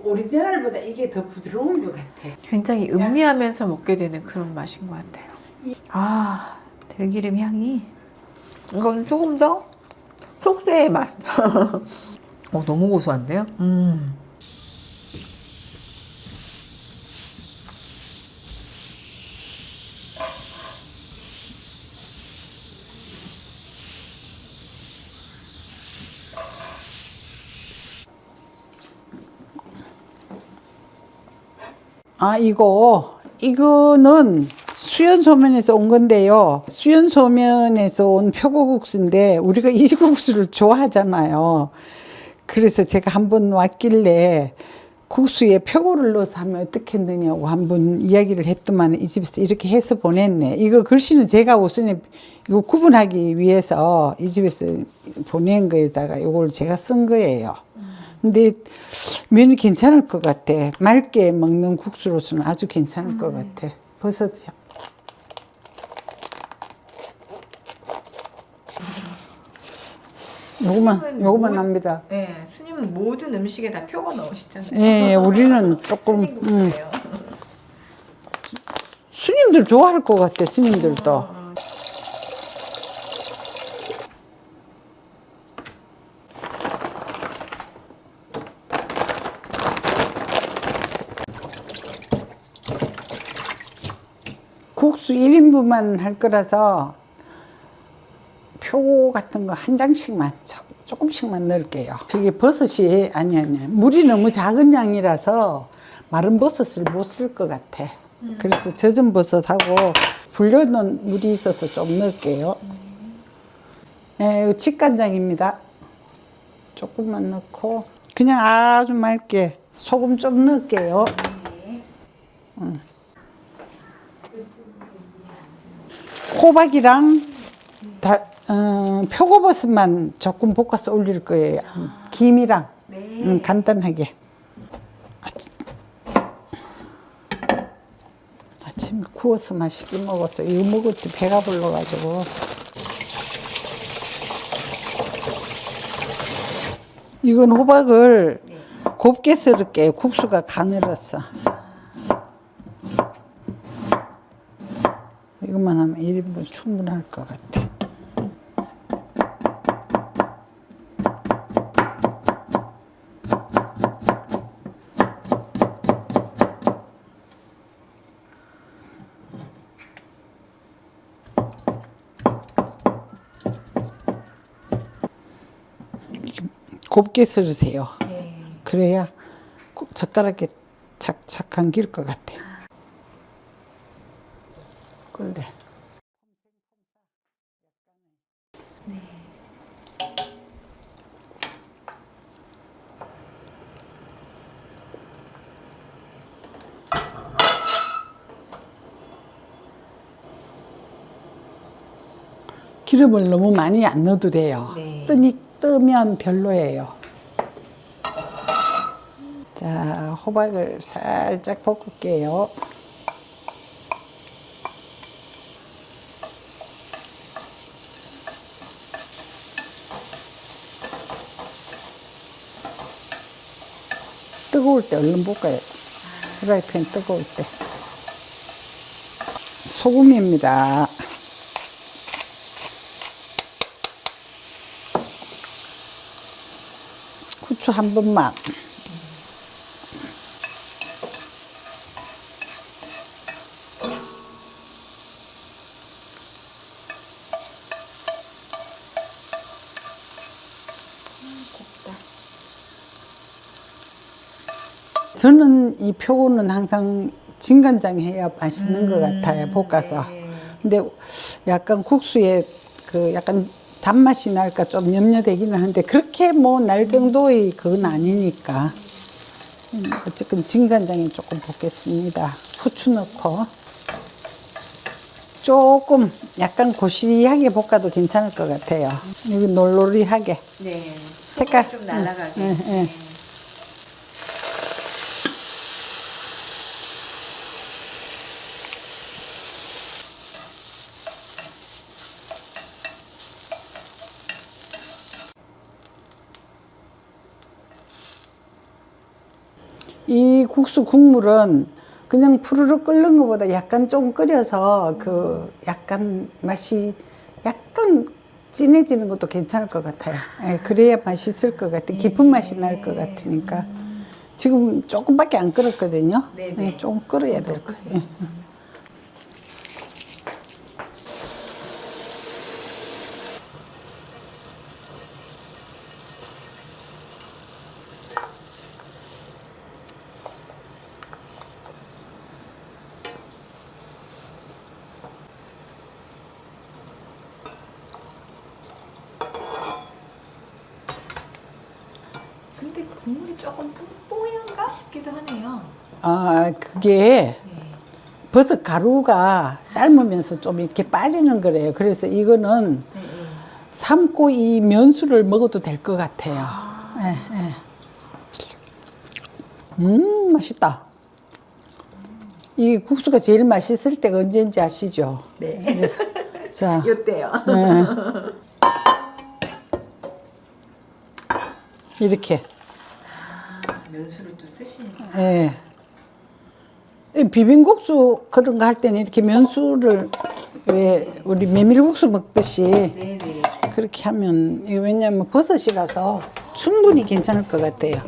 오리지널보다 이게 더 부드러운 것 같아. 굉장히 음미하면서 먹게 되는 그런 맛인 것 같아요. 아, 들기름 향이. 이건 조금 더 속세의 맛. 너무 고소한데요? 아, 이거는 수연소면에서 온 건데요. 수연소면에서 온 표고국수인데 우리가 이 국수를 좋아하잖아요. 그래서 제가 한번 왔길래 국수에 표고를 넣어서 하면 어떻겠느냐고 한번 이야기를 했더만 이 집에서 이렇게 해서 보냈네. 이거 글씨는 제가 우선에 이거 구분하기 위해서 이 집에서 보낸 거에다가 이걸 제가 쓴 거예요. 근데 면이 괜찮을 것 같아. 맑게 먹는 국수로서는 아주 괜찮을 것 같아. 버섯 향. 요거만 합니다. 네, 스님은 모든 음식에 다 표가 넣으시잖아요. 예, 우리는 조금 스님 국수예요. 스님들 좋아할 것 같아. 스님들도. 국수 1인분만 할 거라서 표 같은 거 한 장씩만 조금씩만 넣을게요. 저기 버섯이 아니 물이 너무 작은 양이라서 마른 버섯을 못 쓸 것 같아. 그래서 젖은 버섯하고 불려놓은 물이 있어서 좀 넣을게요. 네, 직간장입니다. 조금만 넣고 그냥 아주 맑게 소금 좀 넣을게요. 호박이랑 표고버섯만 조금 볶아서 올릴 거예요. 김이랑 간단하게. 아침에 구워서 맛있게 먹었어. 이거 먹을 때 배가 불러가지고. 이건 호박을 곱게 썰을게요. 국수가 가늘었어. 이것만 하면 1인분 충분할 것 같아. 곱게 썰으세요. 그래야 젓가락에 착착 감길 것 같아. 그래. 기름을 너무 많이 안 넣어도 돼요. 뜨면 별로예요. 자, 호박을 살짝 볶을게요. 뜨거울 때 얼른 볶아요. 프라이팬 뜨거울 때. 소금입니다. 후추 한 번만. 저는 이 표고는 항상 진간장 해야 맛있는 것 같아요. 볶아서. 근데 약간 국수에 그 약간 단맛이 날까 좀 염려되기는 하는데 그렇게 뭐 날 정도의 그건 아니니까. 어쨌든 진간장에 조금 볶겠습니다. 후추 넣고 조금 약간 고시하게 볶아도 괜찮을 것 같아요. 여기 놀놀이하게. 네. 색깔 좀 날아가게. 네. 이 국수 국물은 그냥 푸르륵 끓는 것보다 약간 좀 끓여서 그 약간 맛이 약간 진해지는 것도 괜찮을 것 같아요. 예, 그래야 맛있을 것 같아요. 깊은 맛이 날 것 같으니까. 지금 조금밖에 안 끓었거든요. 예, 조금 끓여야 될 거예요. 근데 국물이 조금 뽀얀가 싶기도 하네요. 아, 그게 버섯 가루가 삶으면서 좀 이렇게 빠지는 거래요. 그래서 이거는 삶고 이 면수를 먹어도 될 것 같아요. 예, 예. 맛있다. 이 국수가 제일 맛있을 때가 언제인지 아시죠? 네. 자, 이때요. 이렇게. 면수를 또 쓰시니까. 예. 이 비빔국수 그런 거 할 때는 이렇게 면수를 왜 우리 메밀국수 먹듯이 네네. 그렇게 하면 이거 왜냐면 버섯이라서 충분히 괜찮을 것 같아요.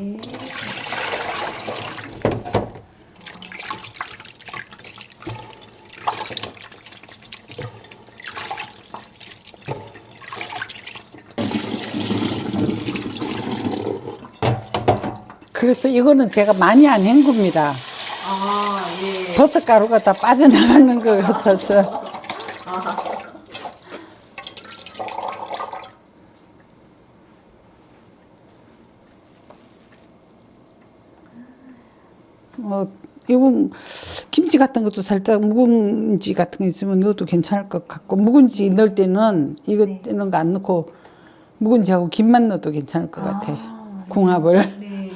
그래서 이거는 제가 많이 안 헹굽니다. 아, 예. 버섯 가루가 다 빠져나가는 것 같아서. 이건 김치 같은 것도 살짝 묵은지 같은 거 있으면 넣어도 괜찮을 것 같고, 묵은지 넣을 때는 이거 이런 거 안 넣고 묵은지하고 김만 넣어도 괜찮을 것 같아요. 궁합을. 네.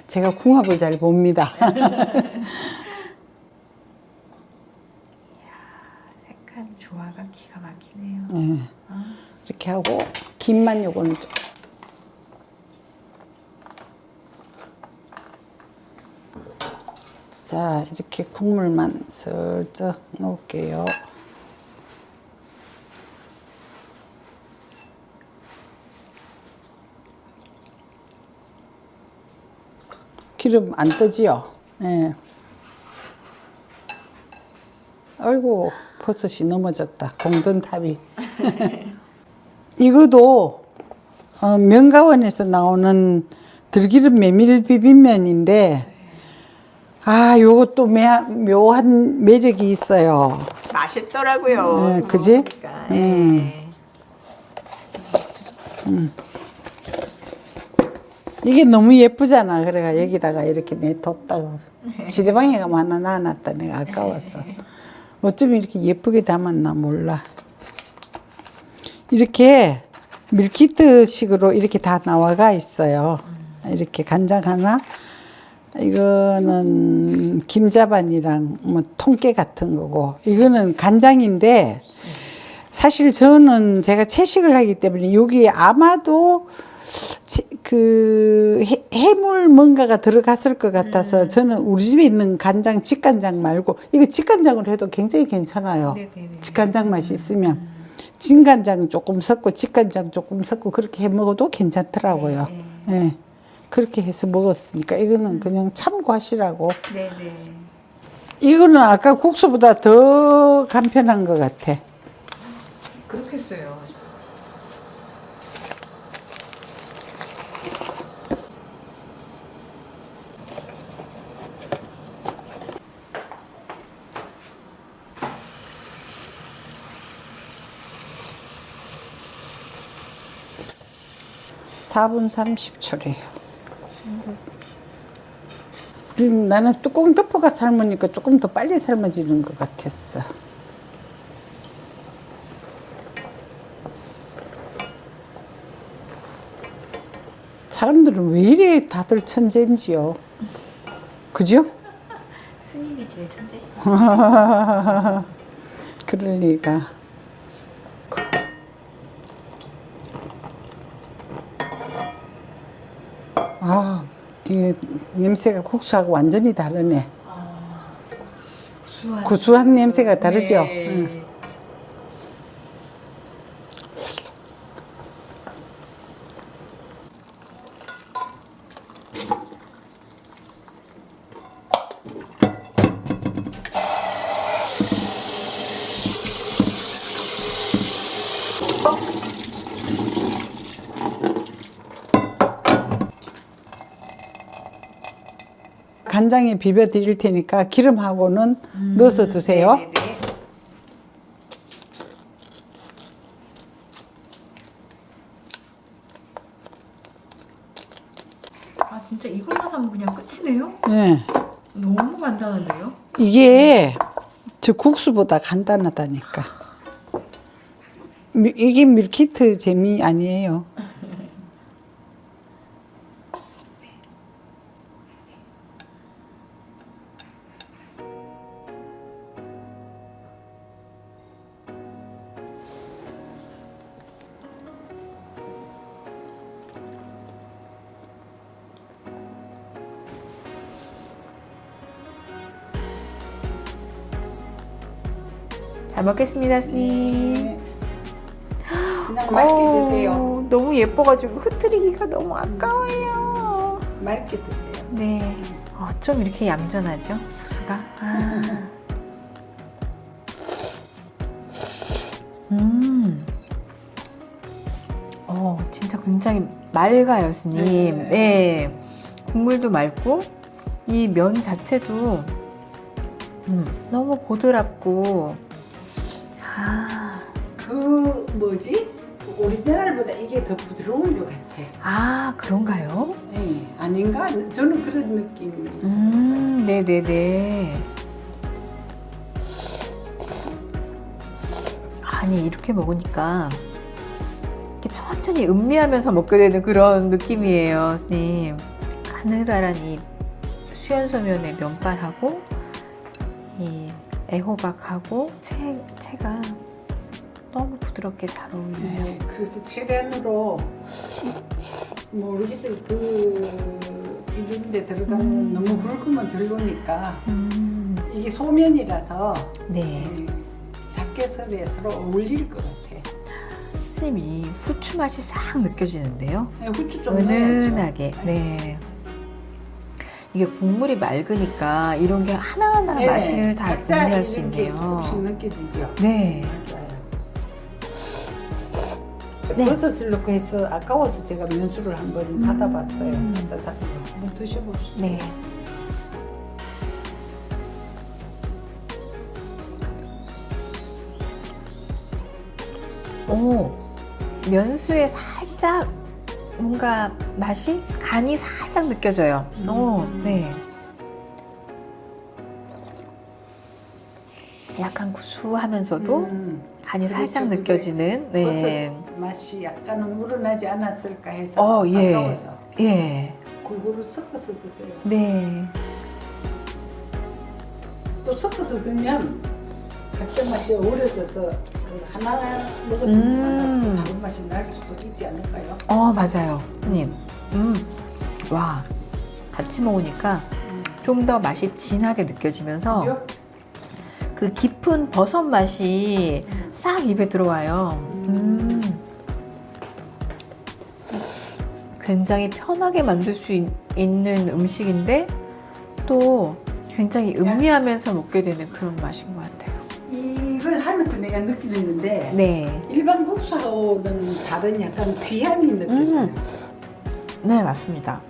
제가 궁합을 잘 봅니다. 색깔 조화가 기가 막히네요. 네. 이렇게 하고 김만 요거는 좀. 자, 이렇게 국물만 슬쩍 넣을게요. 기름 안 뜨지요? 예. 아이고, 버섯이 넘어졌다. 공든탑이. 이거도 명가원에서 나오는 들기름 메밀 비빔면인데, 아, 요것도 묘한 매력이 있어요. 맛있더라고요. 네, 그지? 그러니까, 예. 이게 너무 예쁘잖아. 그래가 여기다가 이렇게 내뒀다가 지대방에 가면 하나 놔놨다. 내가 아까워서. 어쩌면 이렇게 예쁘게 담았나 몰라. 이렇게 밀키트 식으로 이렇게 다 나와가 있어요. 이렇게 간장 하나. 이거는 김자반이랑 뭐 통깨 같은 거고. 이거는 간장인데 사실 저는 제가 채식을 하기 때문에 여기에 아마도 그 해물 뭔가가 들어갔을 것 같아서 저는 우리 집에 있는 간장, 직간장 말고 이거 직간장으로 해도 굉장히 괜찮아요. 네네네. 직간장 맛이 있으면 진간장 조금 섞고 직간장 조금 섞고 그렇게 해 먹어도 괜찮더라고요. 예. 그렇게 해서 먹었으니까 이거는 그냥 참고하시라고. 네네. 이거는 아까 국수보다 더 간편한 것 같아. 그렇겠어요. 사 분 30초래요. 나는 뚜껑 덮어가 삶으니까 조금 더 빨리 삶아지는 것 같았어. 사람들은 왜 이래 다들 천재인지요. 그죠? 스님이 제일 천재시네요. 그럴 리가. 아, 이 냄새가 국수하고 완전히 다르네. 구수한. 구수한 냄새가 다르죠. 네. 응. 간장에 비벼 드릴 테니까 기름하고는 넣어서 드세요. 네네네. 아 진짜 이것만 하면 그냥 끝이네요? 네. 너무 간단한데요? 이게 저 국수보다 간단하다니까. 이게 밀키트 재미 아니에요. 잘 먹겠습니다, 스님. 네. 그냥 맑게 드세요. 너무 예뻐가지고 흐트리기가 너무 아까워요. 맑게 드세요. 네. 어쩜 이렇게 얌전하죠, 국수가? 아. 진짜 굉장히 맑아요, 스님. 네. 네. 국물도 맑고, 이 면 자체도 너무 보드랍고, 그 뭐지? 오리지널보다 이게 더 부드러운 것 같아. 그런가요? 네, 아닌가? 저는 그런 느낌이 있어요. 네네네. 아니, 이렇게 먹으니까 이렇게 천천히 음미하면서 먹게 되는 그런 느낌이에요, 스님. 가느다란 이 수연소면의 면발하고 이 애호박하고 채가 너무 부드럽게 잘 어울려요. 네, 그래서 최대한으로 모르겠어요. 이런 데 들어가면 너무 굵으면 별로니까 이게 소면이라서 네. 작게 썰어서 어울릴 것 같아. 스님, 이 후추 맛이 싹 느껴지는데요. 네, 후추 좀 넣어야죠. 은은하게. 네. 이게 국물이 맑으니까 이런 게 하나하나 네, 맛을 다 각자 음미할 수 이런 게 있네요. 조금씩 느껴지죠. 네. 맞아요. 네. 버섯을 넣고 해서 아까워서 제가 면수를 한번 받아봤어요. 한번 드셔보시죠. 네. 면수에 살짝 뭔가 맛이 간이 살짝 느껴져요. 네. 약간 구수하면서도 간이 살짝 그게 느껴지는. 네. 버섯 맛이 약간은 우러나지 않았을까 해서 예. 아까워서 예. 골고루 섞어서 드세요. 네. 또 섞어서 넣으면 각자 맛이 어우러져서 그 하나 먹었으면 하나 다른 맛이 날 수도 있지 않을까요? 맞아요. 손님. 와. 같이 먹으니까 좀 더 맛이 진하게 느껴지면서 그죠? 그 깊은 버섯 맛이 싹 입에 들어와요. 굉장히 편하게 만들 수 있는 음식인데 또 굉장히 음미하면서 먹게 되는 그런 맛인 것 같아요. 이걸 하면서 내가 느끼는 건데 네. 일반 국수하고는 다른 약간 귀함이 느껴져요. 네, 맞습니다.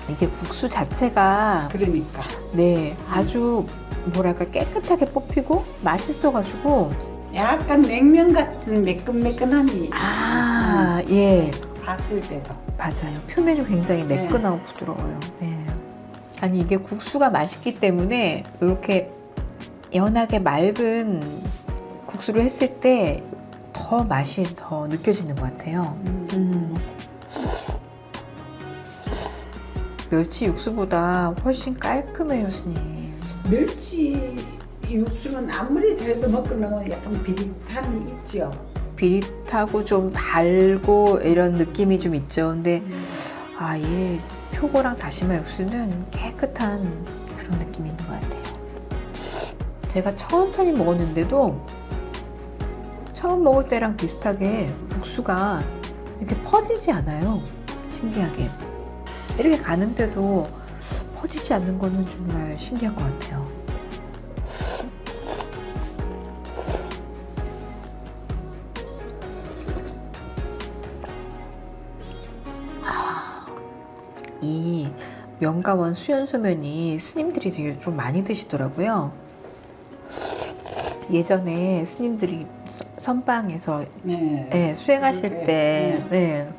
이게 국수 자체가 그러니까 네, 아주 뭐랄까 깨끗하게 뽑히고 맛있어가지고 약간 냉면 같은 매끈매끈함이 예, 봤을 때도 맞아요. 표면이 굉장히 매끈하고 부드러워요. 네. 아니 이게 국수가 맛있기 때문에 이렇게 연하게 맑은 국수를 했을 때 더 맛이 더 느껴지는 것 같아요. 멸치 육수보다 훨씬 깔끔해요, 스님. 멸치 육수는 아무리 잘해도 먹고 나면 약간 비릿함이 있죠. 비릿하고 좀 달고 이런 느낌이 좀 있죠. 근데 아, 이 표고랑 다시마 육수는 깨끗한 그런 느낌이 있는 것 같아요. 제가 천천히 먹었는데도 처음 먹을 때랑 비슷하게 국수가 이렇게 퍼지지 않아요. 신기하게. 이렇게 가는데도 퍼지지 않는 거는 정말 신기한 것 같아요. 이 명가원 수연소면이 스님들이 되게 좀 많이 드시더라고요. 예전에 스님들이 선방에서 네. 수행하실 그러게. 때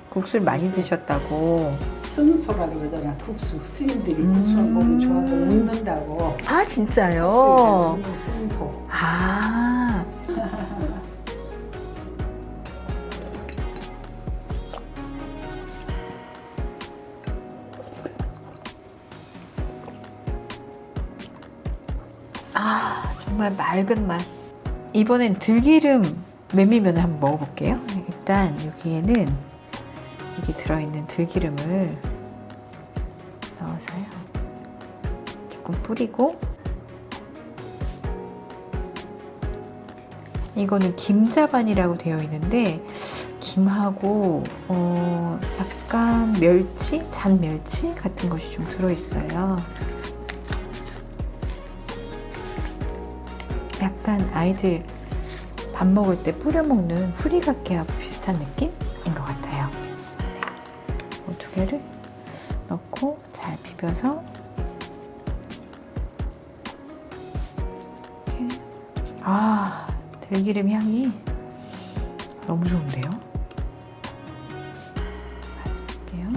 국수를 많이 드셨다고. 쓴소라 그러잖아. 국수. 스님들이 국수 먹으면 좋아하고 웃는다고. 아, 진짜요? 국수에 쓴소. 아. 아, 정말 맑은 맛. 이번엔 들기름 메밀면을 한번 먹어볼게요. 일단 여기에는 여기 들어있는 들기름을 넣어서요. 조금 뿌리고, 이거는 김자반이라고 되어 있는데 김하고 약간 멸치, 잔 멸치 같은 것이 좀 들어있어요. 약간 아이들 밥 먹을 때 뿌려 먹는 후리가케하고 비슷한 느낌인 것 같아요. 네. 두 개를 넣고 잘 비벼서 이렇게. 아, 들기름 향이 너무 좋은데요? 맛볼게요.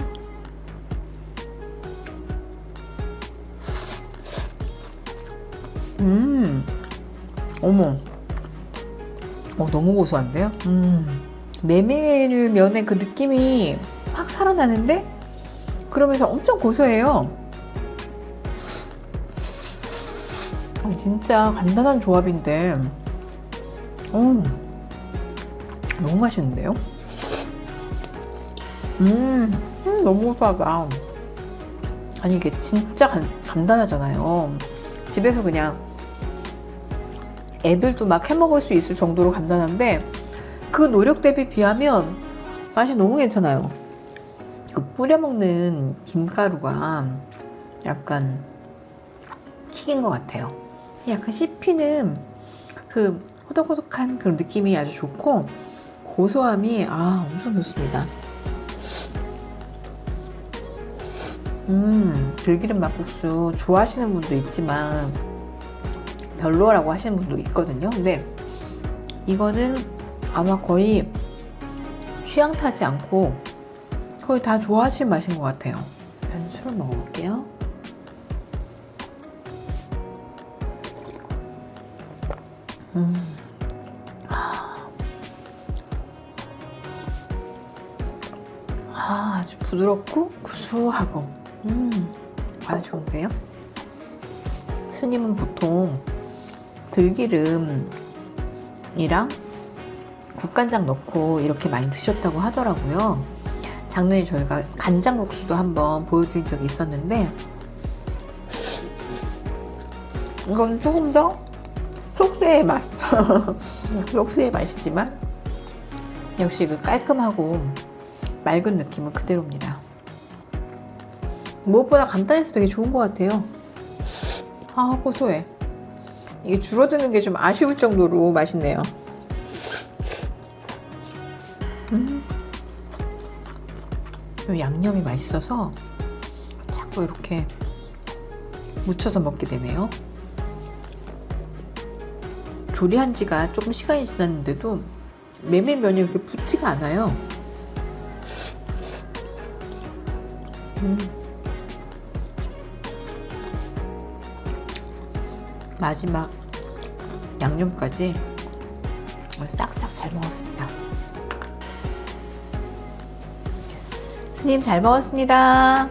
어머. 너무 고소한데요? 메밀면의 그 느낌이 확 살아나는데 그러면서 엄청 고소해요. 진짜 간단한 조합인데 너무 맛있는데요? 너무 고소하다. 아니, 이게 진짜 간단하잖아요. 집에서 그냥 애들도 막 해먹을 수 있을 정도로 간단한데 그 노력 대비 비하면 맛이 너무 괜찮아요. 그 뿌려먹는 김가루가 약간 킥인 것 같아요. 약간 씹히는 그 호덕호덕한 그런 느낌이 아주 좋고 고소함이 엄청 좋습니다. 들기름 막국수 좋아하시는 분도 있지만 별로라고 하시는 분도 있거든요. 근데 이거는 아마 거의 취향 타지 않고 거의 다 좋아하실 맛인 것 같아요. 술을 먹어볼게요. 아주 부드럽고 구수하고 아주 좋은데요? 스님은 보통 들기름이랑 국간장 넣고 이렇게 많이 드셨다고 하더라고요. 작년에 저희가 간장국수도 한번 보여드린 적이 있었는데 이건 조금 더 속세의 맛 속세의 맛이지만 역시 그 깔끔하고 맑은 느낌은 그대로입니다. 무엇보다 간단해서 되게 좋은 것 같아요. 고소해. 이게 줄어드는 게 좀 아쉬울 정도로 맛있네요. 양념이 맛있어서 자꾸 이렇게 묻혀서 먹게 되네요. 조리한 지가 조금 시간이 지났는데도 메밀면이 이렇게 붙지가 않아요. 마지막 양념까지 싹싹 잘 먹었습니다. 스님 잘 먹었습니다.